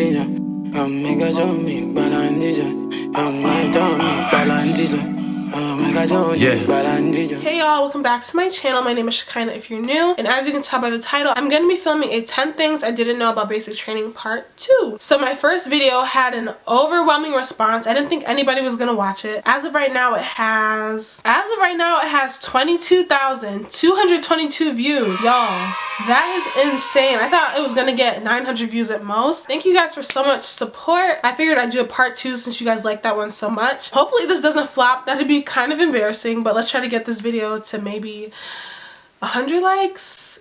balanzija. Mega zombie balanzija. My tongue balanzija. Hey y'all, welcome back to my channel. My name is Shekinah if you're new, and as you can tell by the title, I'm going to be filming a 10 things I didn't know about basic training part 2. So my first video had an overwhelming response. I didn't think anybody was going to watch it. As of right now it has 22,222 views. Y'all, that is insane. I thought it was going to get 900 views at most. Thank you guys for so much support. I figured I'd do a part 2 since you guys like that one so much. Hopefully this doesn't flop. That'd be kind of embarrassing, but let's try to get this video to maybe 100 likes.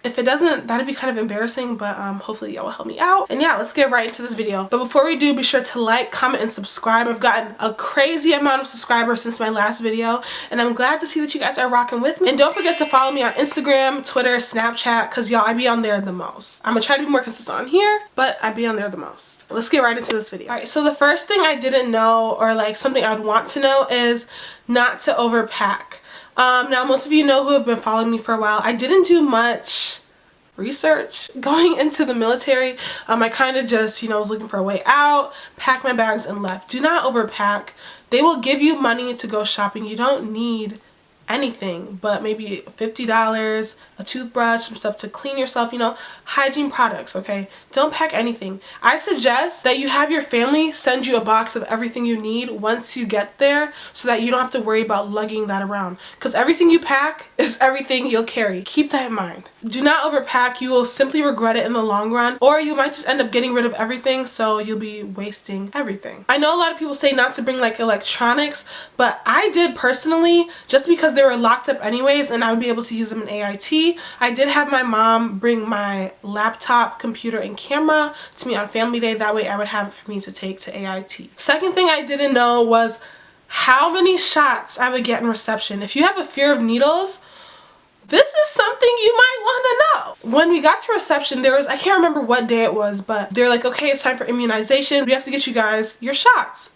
If it doesn't, that'd be kind of embarrassing, but hopefully y'all will help me out. And yeah, let's get right into this video. But before we do, be sure to like, comment, and subscribe. I've gotten a crazy amount of subscribers since my last video, and I'm glad to see that you guys are rocking with me. And don't forget to follow me on Instagram, Twitter, Snapchat, because y'all, I be on there the most. I'm gonna try to be more consistent on here, but I be on there the most. Let's get right into this video. Alright, so the first thing I didn't know, or like something I'd want to know, is not to overpack. Now most of you know who have been following me for a while, I didn't do much research going into the military. I kind of just, was looking for a way out, packed my bags and left. Do not overpack. They will give you money to go shopping. You don't need anything but maybe $50, a toothbrush, some stuff to clean yourself, hygiene products, okay? Don't pack anything. I suggest that you have your family send you a box of everything you need once you get there so that you don't have to worry about lugging that around, because everything you pack is everything you'll carry. Keep that in mind. Do not overpack. You will simply regret it in the long run, or you might just end up getting rid of everything, so you'll be wasting everything. I know a lot of people say not to bring like electronics, but I did personally, just because they were locked up anyways and I would be able to use them in AIT. I did have my mom bring my laptop, computer, and camera to me on family day. That way I would have it for me to take to AIT. Second thing I didn't know was how many shots I would get in reception. If you have a fear of needles, this is something you might want to know. When we got to reception, there was, I can't remember what day it was, but they're like, okay, it's time for immunizations. We have to get you guys your shots.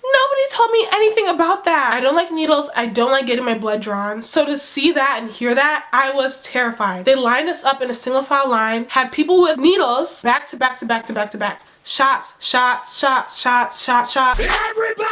Nobody told me anything about that. I don't like needles. I don't like getting my blood drawn. So to see that and hear that, I was terrified. They lined us up in a single file line, had people with needles back to back to back to back to back. Shots, shots, shots, shots, shots, shots. Everybody!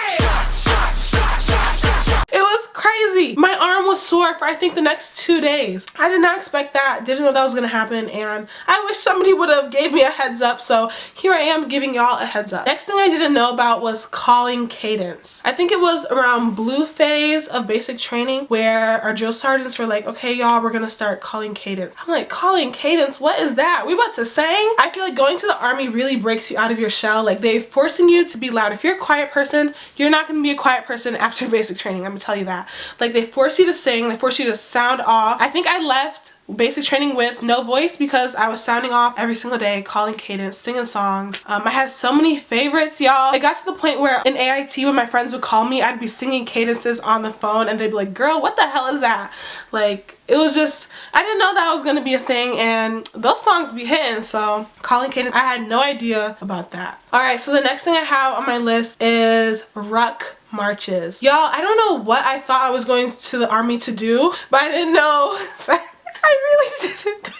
Shots, shots, shots, shots, shots, shots. It was crazy. My arm was sore for I think the next 2 days. I did not expect that. Didn't know that was gonna happen, and I wish somebody would have gave me a heads up, so here I am giving y'all a heads up. Next thing I didn't know about was calling cadence. I think it was around blue phase of basic training where our drill sergeants were like, okay y'all, we're gonna start calling cadence. I'm like, calling cadence? What is that? We about to sing? I feel like going to the army really breaks you out of your shell. Like, they're forcing you to be loud. If you're a quiet person, you're not gonna be a quiet person after basic training. I'm gonna tell you that. Like, they force you to sing, they force you to sound off. I think I left basic training with no voice because I was sounding off every single day, calling cadence, singing songs. I had so many favorites, y'all. It got to the point where in AIT, when my friends would call me, I'd be singing cadences on the phone and they'd be like, girl, what the hell is that? Like, it was just, I didn't know that was gonna be a thing, and those songs be hitting, so calling cadence, I had no idea about that. Alright, so the next thing I have on my list is Ruck Marches. Y'all, I don't know what I thought I was going to the army to do, but I didn't know that I really didn't.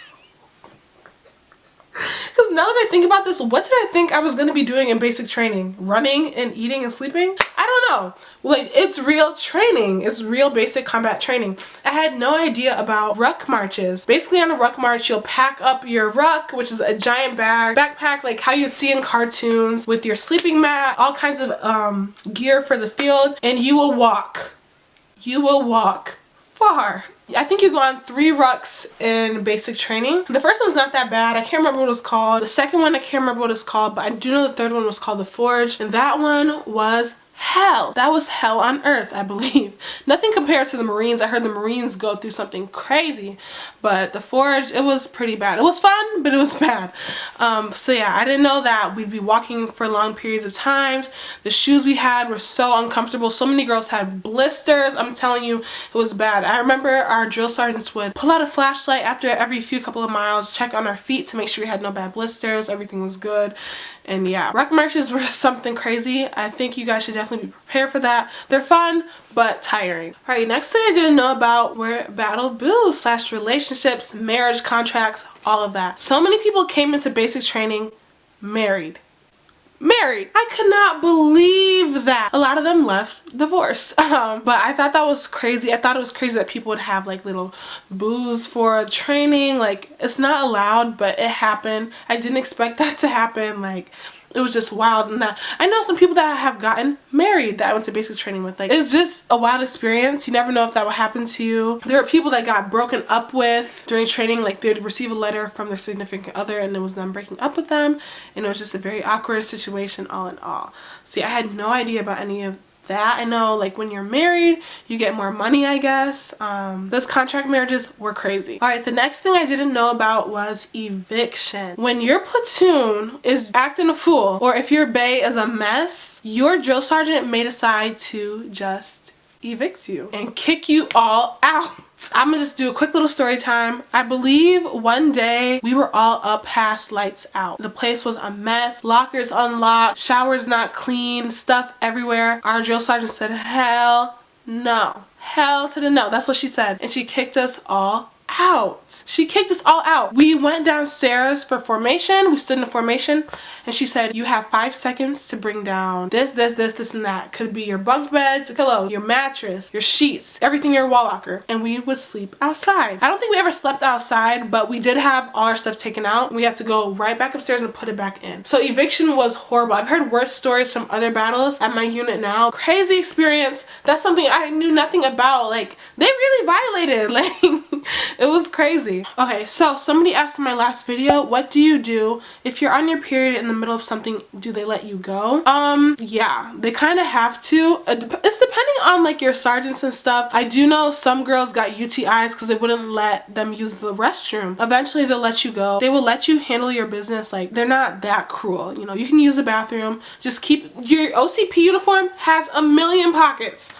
Because now that I think about this, what did I think I was going to be doing in basic training? Running and eating and sleeping? I don't know. Like, it's real training. It's real basic combat training. I had no idea about ruck marches. Basically, on a ruck march, you'll pack up your ruck, which is a giant backpack, like how you see in cartoons, with your sleeping mat, all kinds of gear for the field, and you will walk. You will walk far. I think you go on 3 rucks in basic training. The first one's not that bad. I can't remember what it's called. The second one, I can't remember what it's called, but I do know the third one was called the Forge, and that one was hell. That was hell on earth, I believe. Nothing compared to the Marines. I heard the Marines go through something crazy, but the Forge, it was pretty bad. It was fun, but it was bad. So yeah, I didn't know that we'd be walking for long periods of times. The shoes we had were so uncomfortable. So many girls had blisters. I'm telling you, it was bad. I remember our drill sergeants would pull out a flashlight after every few couple of miles, check on our feet to make sure we had no bad blisters, everything was good. And yeah, ruck marches were something crazy. I think you guys should definitely definitely be prepared for that. They're fun, but tiring. Alright, next thing I didn't know about were battle boos / relationships, marriage contracts, all of that. So many people came into basic training married. I could not believe that. A lot of them left divorced. But I thought that was crazy. I thought it was crazy that people would have like little boos for training. Like, it's not allowed, but it happened. I didn't expect that to happen. Like, it was just wild. And I know some people that have gotten married that I went to basic training with. Like, it's just a wild experience. You never know if that will happen to you. There are people that got broken up with during training. Like, they'd receive a letter from their significant other and it was them breaking up with them, and it was just a very awkward situation all in all. See, I had no idea about any of that. I know, like, when you're married you get more money, I guess. Those contract marriages were crazy. Alright, the next thing I didn't know about was eviction. When your platoon is acting a fool, or if your bay is a mess, your drill sergeant may decide to just evict you and kick you all out. I'm gonna just do a quick little story time. I believe one day we were all up past lights out. The place was a mess, lockers unlocked, showers not clean, stuff everywhere. Our drill sergeant said, hell no. Hell to the no. That's what she said. And she kicked us all out. She kicked us all out. We went downstairs for formation. We stood in formation and she said, you have 5 seconds to bring down this, and that. Could be your bunk beds, pillows, your mattress, your sheets, everything in your wall locker. And we would sleep outside. I don't think we ever slept outside, but we did have all our stuff taken out. We had to go right back upstairs and put it back in. So eviction was horrible. I've heard worse stories from other battles at my unit now. Crazy experience. That's something I knew nothing about. Like, they really violated. Like, it was crazy. Okay, so somebody asked in my last video, what do you do if you're on your period in the middle of something? Do they let you go? Yeah, they kind of have to. It's depending on like your sergeants and stuff. I do know some girls got UTIs because they wouldn't let them use the restroom. Eventually they'll let you go. They will let you handle your business. Like, they're not that cruel. You know, you can use the bathroom. Just keep your OCP uniform has a million pockets.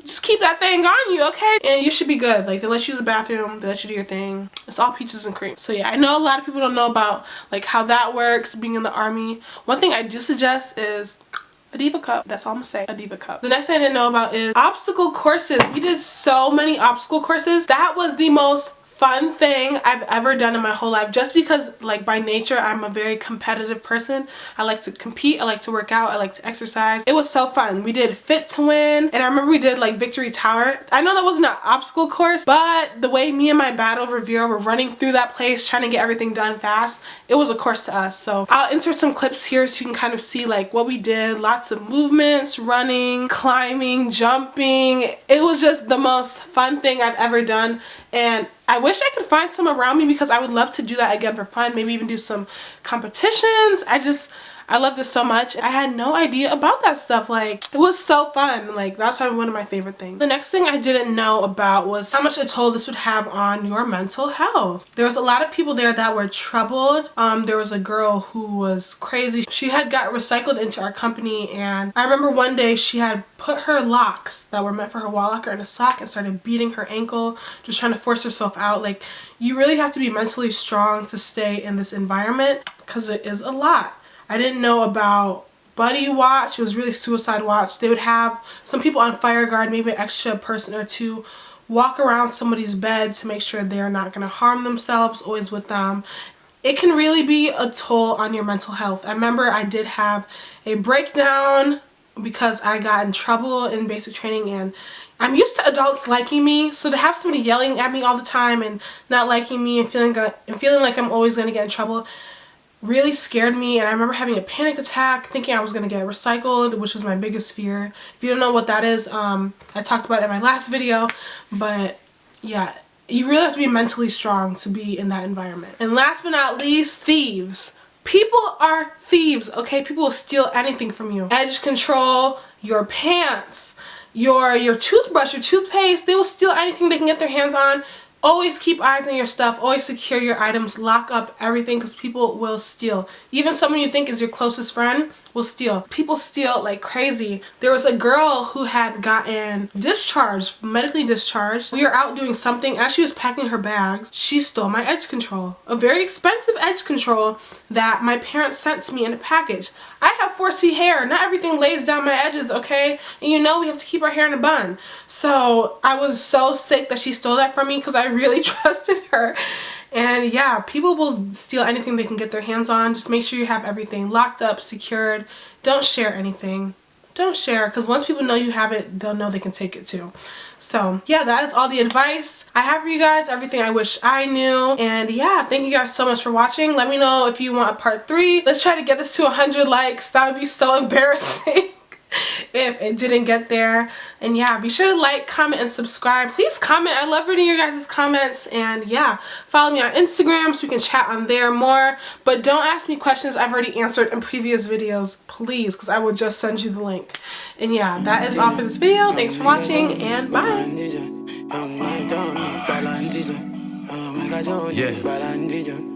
Just keep that thing on you, okay? And you should be good. Like, they let you use the bathroom, they let you do your thing. It's all peaches and cream. So yeah, I know a lot of people don't know about like how that works, being in the army. One thing I do suggest is a diva cup. That's all I'm gonna say, a diva cup. The next thing I didn't know about is obstacle courses. We did so many obstacle courses. That was the most fun thing I've ever done in my whole life, just because like by nature I'm a very competitive person. I like to compete, I like to work out, I like to exercise. It was so fun. We did Fit to Win, and I remember we did like Victory Tower. I know that wasn't an obstacle course, but the way me and my battle reviewer were running through that place trying to get everything done fast, it was a course to us. So I'll insert some clips here so you can kind of see like what we did. Lots of movements, running, climbing, jumping. It was just the most fun thing I've ever done, and I wish I could find some around me because I would love to do that again for fun. Maybe even do some competitions. I love this so much. I had no idea about that stuff. Like, it was so fun. Like, that's probably one of my favorite things. The next thing I didn't know about was how much a toll this would have on your mental health. There was a lot of people there that were troubled. There was a girl who was crazy. She had got recycled into our company, and I remember one day she had put her locks that were meant for her wall locker in a sock and started beating her ankle, just trying to force herself out. Like, you really have to be mentally strong to stay in this environment because it is a lot. I didn't know about buddy watch. It was really suicide watch. They would have some people on fire guard, maybe an extra person or two, walk around somebody's bed to make sure they're not going to harm themselves, always with them. It can really be a toll on your mental health. I remember I did have a breakdown because I got in trouble in basic training, and I'm used to adults liking me, so to have somebody yelling at me all the time and not liking me and feeling like I'm always going to get in trouble really scared me. And I remember having a panic attack, thinking I was going to get recycled, which was my biggest fear. If you don't know what that is, I talked about it in my last video, but yeah, you really have to be mentally strong to be in that environment. And last but not least, thieves. People are thieves, okay? People will steal anything from you. Edge control, your pants, your toothbrush, your toothpaste. They will steal anything they can get their hands on. Always keep eyes on your stuff. Always secure your items. Lock up everything because people will steal. Even someone you think is your closest friend will steal. People steal like crazy. There was a girl who had gotten discharged, medically discharged. We were out doing something. As she was packing her bags, she stole my edge control. A very expensive edge control that my parents sent to me in a package. I have 4C hair. Not everything lays down my edges, okay? And you know we have to keep our hair in a bun. So I was so sick that she stole that from me because I really trusted her. And yeah, people will steal anything they can get their hands on. Just make sure you have everything locked up, secured. Don't share anything. Don't share, because once people know you have it, they'll know they can take it too. So yeah, that is all the advice I have for you guys. Everything I wish I knew. And yeah, thank you guys so much for watching. Let me know if you want a part 3. Let's try to get this to 100 likes. That would be so embarrassing if it didn't get there. And yeah, be sure to like, comment, and subscribe. Please comment. I love reading your guys' comments. And yeah, follow me on Instagram so we can chat on there more. But don't ask me questions I've already answered in previous videos, please, because I will just send you the link. And yeah, that is all for this video. Thanks for watching, and bye. Yeah.